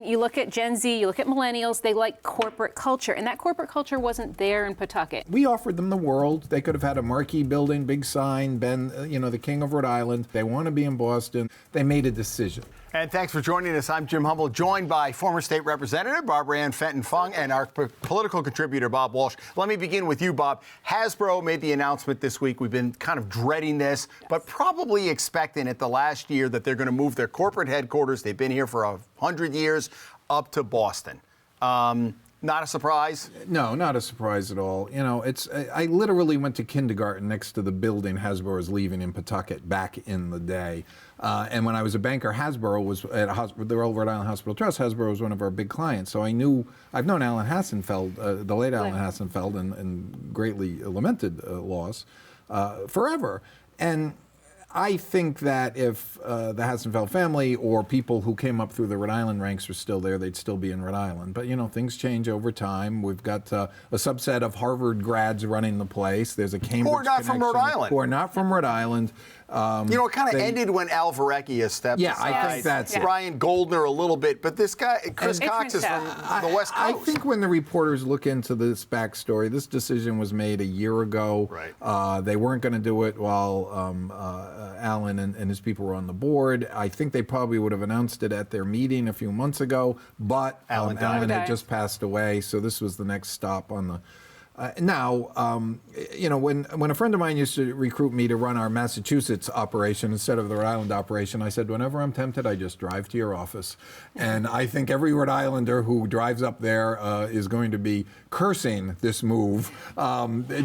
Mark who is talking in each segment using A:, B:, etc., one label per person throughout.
A: you look at Gen Z, you look at millennials, they like corporate culture, and that corporate culture wasn't there in Pawtucket.
B: We offered them the world. They could have had a marquee building, big sign, been, the king of Rhode Island. They want to be in Boston. They made a decision.
C: And thanks for joining us. I'm Jim Hummel, joined by former state representative Barbara Ann Fenton-Fung and our political contributor, Bob Walsh. Let me begin with you, Bob. Hasbro made the announcement this week. We've been kind of dreading this, but probably expecting it the last year that they're going to move their corporate headquarters. They've been here for 100 years, up to Boston. Not a surprise?
B: No, not a surprise at all. I literally went to kindergarten next to the building Hasbro was leaving in Pawtucket back in the day. And when I was a banker, Hasbro was at the Rhode Island Hospital Trust. Hasbro was one of our big clients. So I've known Alan Hassenfeld, the late Alan Hassenfeld, and greatly lamented loss forever. And I think that if the Hassenfeld family or people who came up through the Rhode Island ranks were still there, they'd still be in Rhode Island. But, things change over time. We've got a subset of Harvard grads running the place. There's a Cambridge
C: Who are not from Rhode Island.
B: Who are not from Rhode Island.
C: It kind of ended when Al Varecchia stepped aside.
B: I think that's it.
C: Brian Goldner a little bit, but this guy, Chris Cox, is from the West Coast.
B: I think when the reporters look into this backstory, this decision was made a year ago.
C: Right.
B: They weren't going to do it while Alan and his people were on the board. I think they probably would have announced it at their meeting a few months ago, but Alan had just passed away, so this was the next stop on the... when a friend of mine used to recruit me to run our Massachusetts operation instead of the Rhode Island operation, I said, whenever I'm tempted, I just drive to your office. And I think every Rhode Islander who drives up there is going to be cursing this move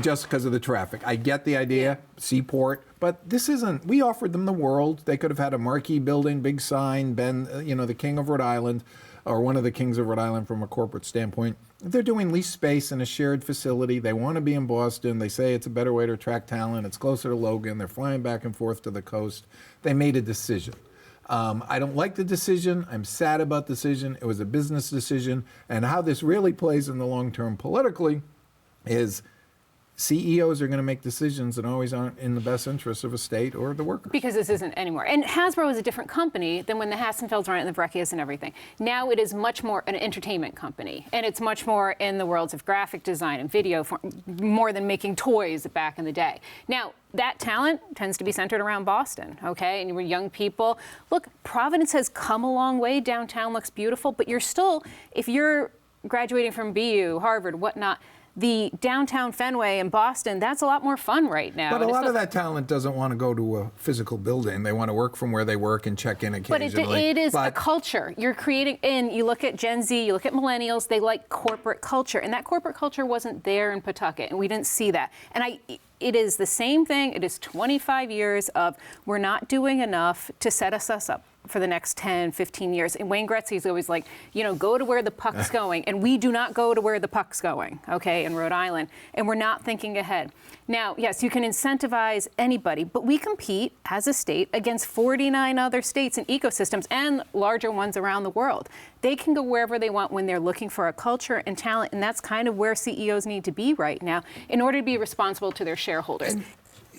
B: just because of the traffic. I get the idea, seaport, but this isn't, we offered them the world. They could have had a marquee building, big sign, been, the king of Rhode Island, or one of the kings of Rhode Island from a corporate standpoint. They're doing lease space in a shared facility. They want to be in Boston. They say it's a better way to attract talent. It's closer to Logan. They're flying back and forth to the coast. They made a decision. I don't like the decision. I'm sad about the decision. It was a business decision. And how this really plays in the long term politically is CEOs are going to make decisions that always aren't in the best interest of a state or the workers.
A: Because this isn't anymore. And Hasbro is a different company than when the Hassenfelds ran it and the Varecchias and everything. Now it is much more an entertainment company. And it's much more in the worlds of graphic design and video, more than making toys back in the day. Now, that talent tends to be centered around Boston, okay? And we're young people. Look, Providence has come a long way. Downtown looks beautiful. But you're still, if you're graduating from BU, Harvard, whatnot, the downtown Fenway in Boston, that's a lot more fun right now.
B: But a lot of that talent doesn't want to go to a physical building. They want to work from where they work and check in occasionally.
A: But it is a culture. You're creating, and you look at Gen Z, you look at millennials, they like corporate culture. And that corporate culture wasn't there in Pawtucket, and we didn't see that. And it is the same thing. It is 25 years of we're not doing enough to set us up for the next 10, 15 years. And Wayne Gretzky's always like, go to where the puck's going. And we do not go to where the puck's going, okay, in Rhode Island. And we're not thinking ahead. Now, yes, you can incentivize anybody, but we compete as a state against 49 other states and ecosystems and larger ones around the world. They can go wherever they want when they're looking for a culture and talent. And that's kind of where CEOs need to be right now in order to be responsible to their shareholders.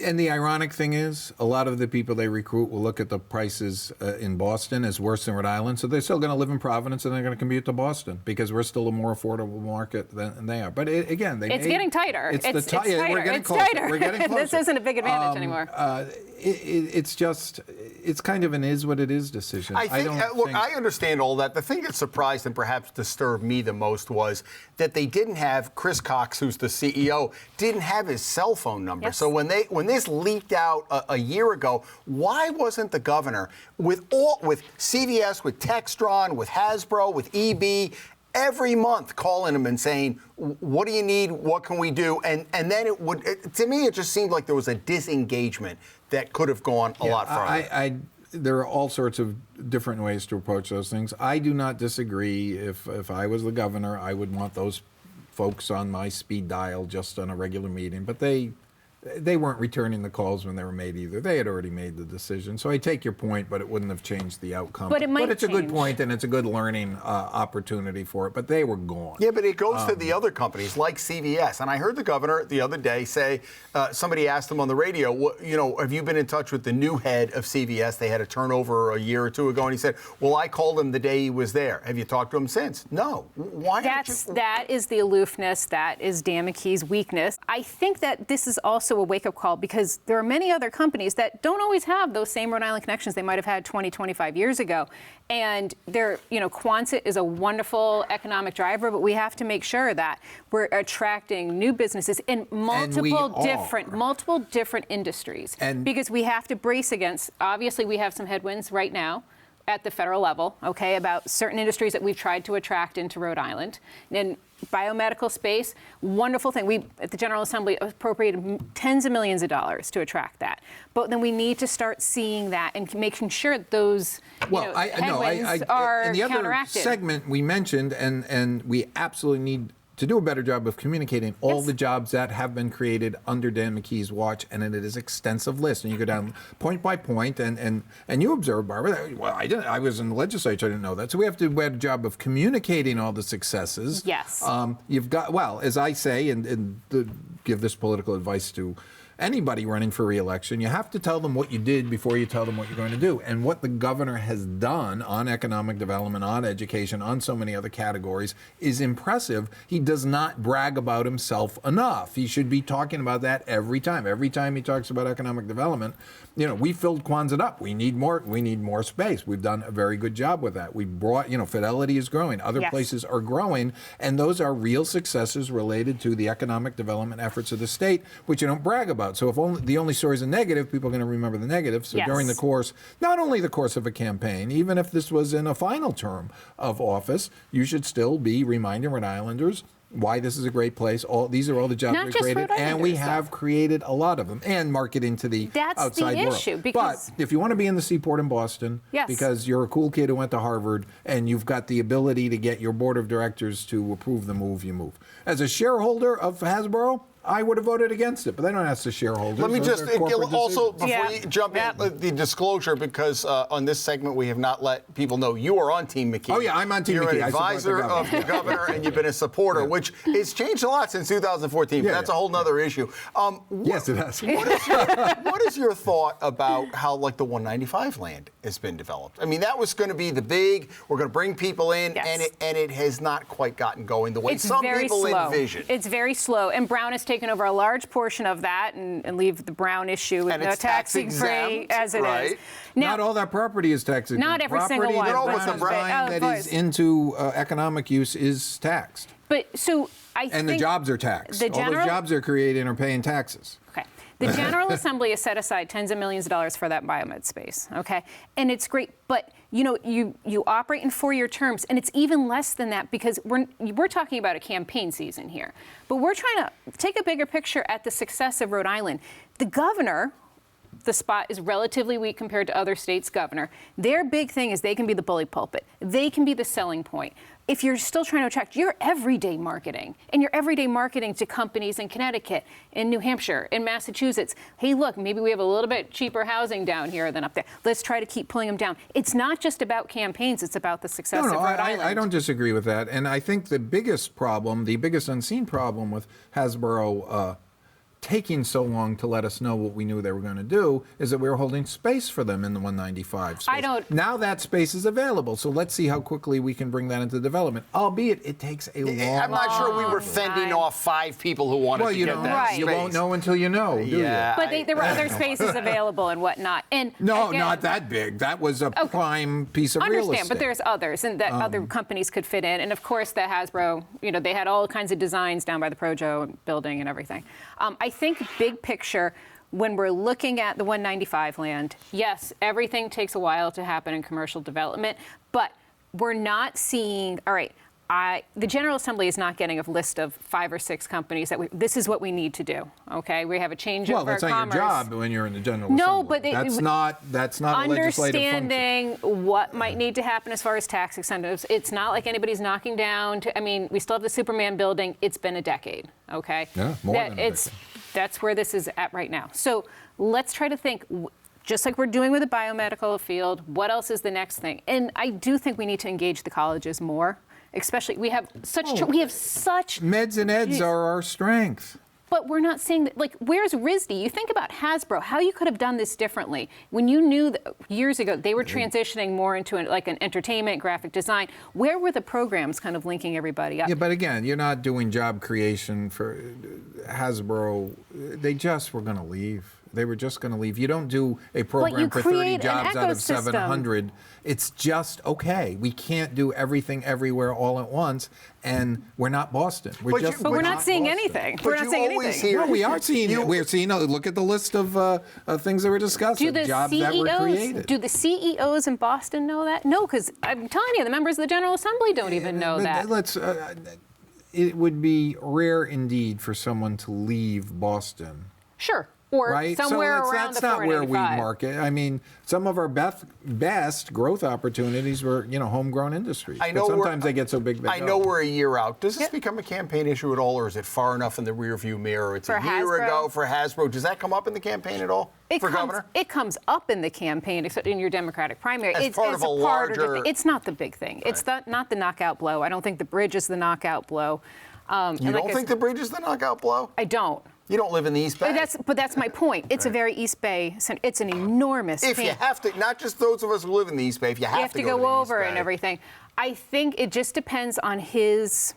B: And the ironic thing is, a lot of the people they recruit will look at the prices in Boston as worse than Rhode Island, so they're still going to live in Providence and they're going to commute to Boston because we're still a more affordable market than they are. But it's
A: getting tighter.
B: It's
A: tighter.
B: We're getting
A: it's
B: closer.
A: tighter.
B: We're getting closer.
A: This isn't a big advantage anymore.
B: It's kind of an is what it is decision.
C: I understand all that. The thing that surprised and perhaps disturbed me the most was that they didn't have Chris Cox, who's the CEO, didn't have his cell phone number. Yes. So when this leaked out a year ago, why wasn't the governor with CVS, with Textron, with Hasbro, with EB, every month calling him and saying, what do you need? What can we do? And then to me, it just seemed like there was a disengagement that could have gone a lot farther.
B: There are all sorts of different ways to approach those things. I do not disagree. If I was the governor, I would want those folks on my speed dial just on a regular meeting. But they weren't returning the calls when they were made either. They had already made the decision. So I take your point, but it wouldn't have changed the outcome.
A: But it might
B: it's a good
A: change.
B: point, and it's a good learning opportunity for it. But they were gone.
C: Yeah, but it goes to the other companies like CVS. And I heard the governor the other day say, somebody asked him on the radio, have you been in touch with the new head of CVS? They had a turnover a year or two ago, and he said, well, I called him the day he was there. Have you talked to him since? No. Why?
A: That is the aloofness. That is Dan McKee's weakness. I think that this is also a wake-up call because there are many other companies that don't always have those same Rhode Island connections they might have had 20, 25 years ago. And Quonset is a wonderful economic driver, but we have to make sure that we're attracting new businesses in multiple different industries. Because we have to brace against, obviously we have some headwinds right now at the federal level, okay, about certain industries that we've tried to attract into Rhode Island. And biomedical space, wonderful thing. We, at the General Assembly, appropriated tens of millions of dollars to attract that. But then we need to start seeing that and making sure that those headwinds are
B: in the other
A: counteracted.
B: segment we mentioned, and we absolutely need to do a better job of communicating all the jobs that have been created under Dan McKee's watch, and it is extensive list. And you go down point by point, and you observe, Barbara. Well, I was in the legislature. I didn't know that. So we have to do a better job of communicating all the successes.
A: Yes.
B: You've got, well, as I say, and give this political advice to anybody running for re-election, you have to tell them what you did before you tell them what you're going to do. And what the governor has done on economic development, on education, on so many other categories is impressive. He does not brag about himself enough. He should be talking about that every time. Every time he talks about economic development, we filled Quonset up. We need more space. We've done a very good job with that. We brought, Fidelity is growing. Other places are growing. And those are real successes related to the economic development efforts of the state, which you don't brag about. So if the only stories are negative, people are going to remember the negative. So during the course, not only the course of a campaign, even if this was in a final term of office, you should still be reminding Rhode Islanders why this is a great place. These are all the jobs we created, and we have created a lot of them, and marketing to the outside world.
A: That's the issue. Because
B: but if you want to be in the seaport in Boston, because you're a cool kid who went to Harvard, and you've got the ability to get your board of directors to approve the move, you move. As a shareholder of Hasbro, I would have voted against it, but they don't ask the shareholders.
C: Let me just also, before you jump
A: in,
C: the disclosure, because on this segment we have not let people know you are on Team McKee.
B: Oh, yeah, I'm on Team McKee.
C: You're an advisor of the governor, and you've been a supporter, which has changed a lot since 2014, but that's a whole other issue.
B: Yes, it has.
C: What is your thought about how, the 195 land has been developed? I mean, that was going to be the big, we're going to bring people in, and it has not quite gotten going the way some people envisioned.
A: It's very slow, and Brown has taken over a large portion of that and leave the Brown issue with no taxing free as it is.
B: Now, not all that property is taxed.
A: Not every single one.
B: The brine that is into economic use is taxed.
A: But so I think
B: and the jobs are taxed. All those jobs are created are paying taxes.
A: Okay. The General Assembly has set aside tens of millions of dollars for that biomed space, okay? And it's great, but you operate in 4-year terms, and it's even less than that because we're talking about a campaign season here. But we're trying to take a bigger picture at the success of Rhode Island. The governor, the spot is relatively weak compared to other states' governor. Their big thing is they can be the bully pulpit. They can be the selling point. If you're still trying to attract your everyday marketing, and your everyday marketing to companies in Connecticut, in New Hampshire, in Massachusetts, hey, look, maybe we have a little bit cheaper housing down here than up there. Let's try to keep pulling them down. It's not just about campaigns, it's about the success of Rhode Island.
B: I don't disagree with that. And I think the biggest problem, the biggest unseen problem with Hasbro taking so long to let us know what we knew they were going to do is that we were holding space for them in the 195 space. Now that space is available, so let's see how quickly we can bring that into development, albeit it takes a long time.
C: I'm not sure we were fending off 5 people who wanted to get that space.
B: You won't know until you know, do you?
A: But there were other spaces available and whatnot. And
B: no, again, not that big. That was a prime piece of real estate.
A: But there's others, and that other companies could fit in. And of course, the Hasbro, they had all kinds of designs down by the Projo building and everything. I think big picture, when we're looking at the 195 land, yes, everything takes a while to happen in commercial development, but we're not seeing, all right, the General Assembly is not getting a list of 5 or 6 companies that this is what we need to do. Okay, we have a change of
B: commerce. Well, that's not your job when you're in the General Assembly.
A: No, but
B: that's not a legislative function.
A: Understanding what might need to happen as far as tax incentives. It's not like anybody's knocking down. We still have the Superman building. It's been a decade. Okay.
B: Yeah, more than a decade.
A: That's where this is at right now. So let's try to think, just like we're doing with the biomedical field, what else is the next thing? And I do think we need to engage the colleges more. Especially, we have such
B: meds and eds are our strength.
A: But we're not seeing that. Like, where's RISD? You think about Hasbro, how you could have done this differently when you knew that years ago they were transitioning more into like an entertainment, graphic design. Where were the programs kind of linking everybody up?
B: Yeah, but again, you're not doing job creation for Hasbro. They just were going to leave. They were just going to leave. You don't do a program for 30 jobs out of 700. It's just, okay, we can't do everything everywhere all at once, and we're not Boston.
A: But we're not seeing anything. We're not seeing anything.
B: No, we are seeing it. We're seeing, look at the list of things that were discussed, jobs that were created.
A: Do the CEOs in Boston know that? No, because I'm telling you, the members of the General Assembly don't even know that.
B: It would be rare indeed for someone to leave Boston.
A: Sure. Or
B: right?
A: somewhere
B: so
A: around
B: that's
A: the 485.
B: That's not where we market. I mean, some of our best growth opportunities were, homegrown industries.
C: I know
B: sometimes they get so big they
C: I know we're a year out. Does this become a campaign issue at all, or is it far enough in the rearview mirror? It's a year ago for Hasbro. Does that come up in the campaign at all for governor?
A: It comes up in the campaign, except in your Democratic primary.
C: It's part of a larger...
A: It's not the big thing. Right. It's not the knockout blow. I don't think the bridge is the knockout blow.
C: You don't think the bridge is the knockout blow?
A: I don't.
C: You don't live in the East Bay.
A: But that's my point. It's a very East Bay. It's an enormous.
C: If you have to, not just those of us who live in the East Bay, if you have to
A: go over and everything. I think it just depends on his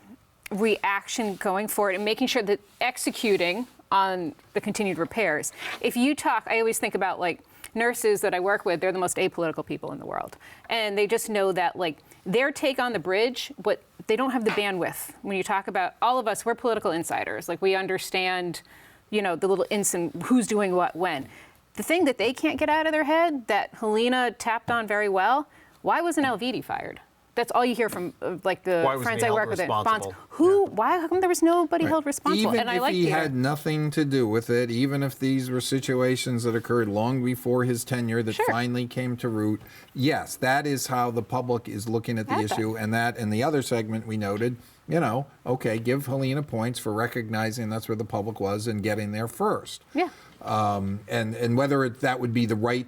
A: reaction going forward and making sure that executing on the continued repairs. If you talk, I always think about like nurses that I work with. They're the most apolitical people in the world, and they just know that like their take on the bridge, but they don't have the bandwidth. When you talk about all of us, we're political insiders. Like we understand, the little ins and who's doing what when. The thing that they can't get out of their head that Helena tapped on very well, why wasn't Elvidi fired? That's all you hear from like the friends I work with. Why? How come there was nobody held responsible?
B: Even if he had nothing to do with it, even if these were situations that occurred long before his tenure that finally came to root, yes, that is how the public is looking at the issue. And that in the other segment we noted, okay, give Helena points for recognizing that's where the public was and getting there first.
A: Yeah.
B: And whether that would be the right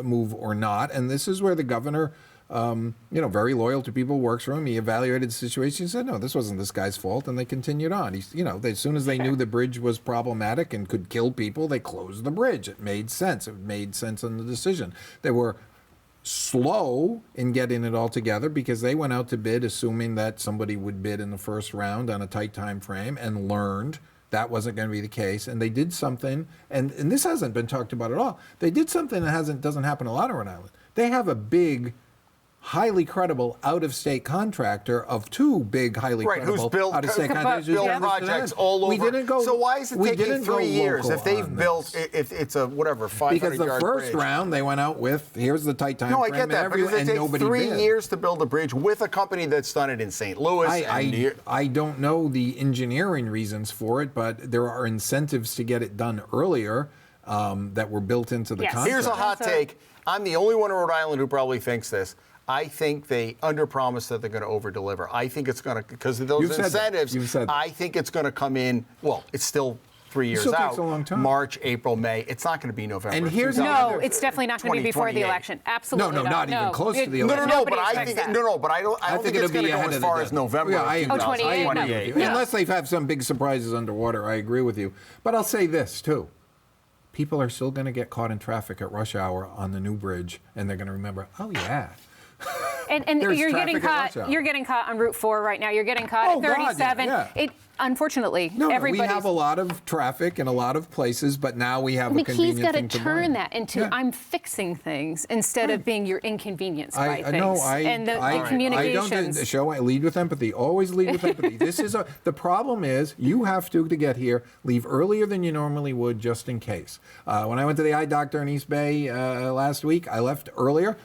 B: move or not. And this is where the governor, very loyal to people, works for him. He evaluated the situation. He said, no, this wasn't this guy's fault, and they continued on. As soon as they knew the bridge was problematic and could kill people, they closed the bridge. It made sense. It made sense in the decision. They were slow in getting it all together because they went out to bid assuming that somebody would bid in the first round on a tight time frame and learned that wasn't going to be the case. And they did something, and this hasn't been talked about at all. They did something that doesn't happen a lot in Rhode Island. They have a big, highly credible out-of-state contractor of two big, highly credible out-of-state contractors.
C: Build projects all over.
B: We didn't go.
C: So why is it taking 3 years if they've built? If it's a 500-yard
B: because the first round they went out with here's the tight time frame.
C: No, I get that, because it takes 3 years to build a bridge with a company that's done it in St. Louis.
B: I don't know the engineering reasons for it, but there are incentives to get it done earlier that were built into the contract.
C: Here's a hot take. I'm the only one in Rhode Island who probably thinks this. I think they underpromise that they're going to overdeliver. I think it's going to, because of those incentives, I think it's going to come in, well, it's still 3 years out.
B: Takes a long time.
C: March, April, May. It's not going to be November.
B: And here's
A: it's definitely not going to be before the election. Absolutely
B: not. No, not even close to the election.
C: No, but I think I don't think it's going to go as far as November.
B: Yeah, I
A: 28.
B: Unless they've had some big surprises underwater, I agree with you. But I'll say this too. People are still going to get caught in traffic at rush hour on the new bridge, and they're going to remember, oh yeah.
A: And you're getting caught. You're getting caught on Route 4 right now. You're getting caught at 37.
B: God, yeah.
A: Unfortunately,
B: we have a lot of traffic in a lot of places, but now we have a convenient
A: he's got
B: thing
A: to
B: to
A: turn that into I'm fixing things instead of being you're inconvenienced by things. And the communications.
B: I lead with empathy. Always lead with empathy. The problem is you have to get here, leave earlier than you normally would just in case. When I went to the eye doctor in East Bay last week, I left earlier.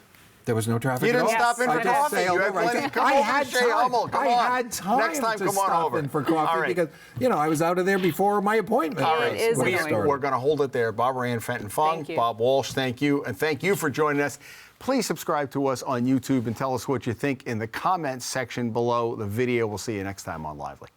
B: There was no traffic at all.
C: You didn't stop in for coffee. You had plenty. Come over, Jay Hummel. Come on.
B: I had time
C: Next time,
B: to stop in for coffee because, I was out of there before my appointment.
C: All right. We're going to hold it there. Barbara Ann Fenton-Fung, Bob Walsh, thank you. And thank you for joining us. Please subscribe to us on YouTube and tell us what you think in the comments section below the video. We'll see you next time on Lively.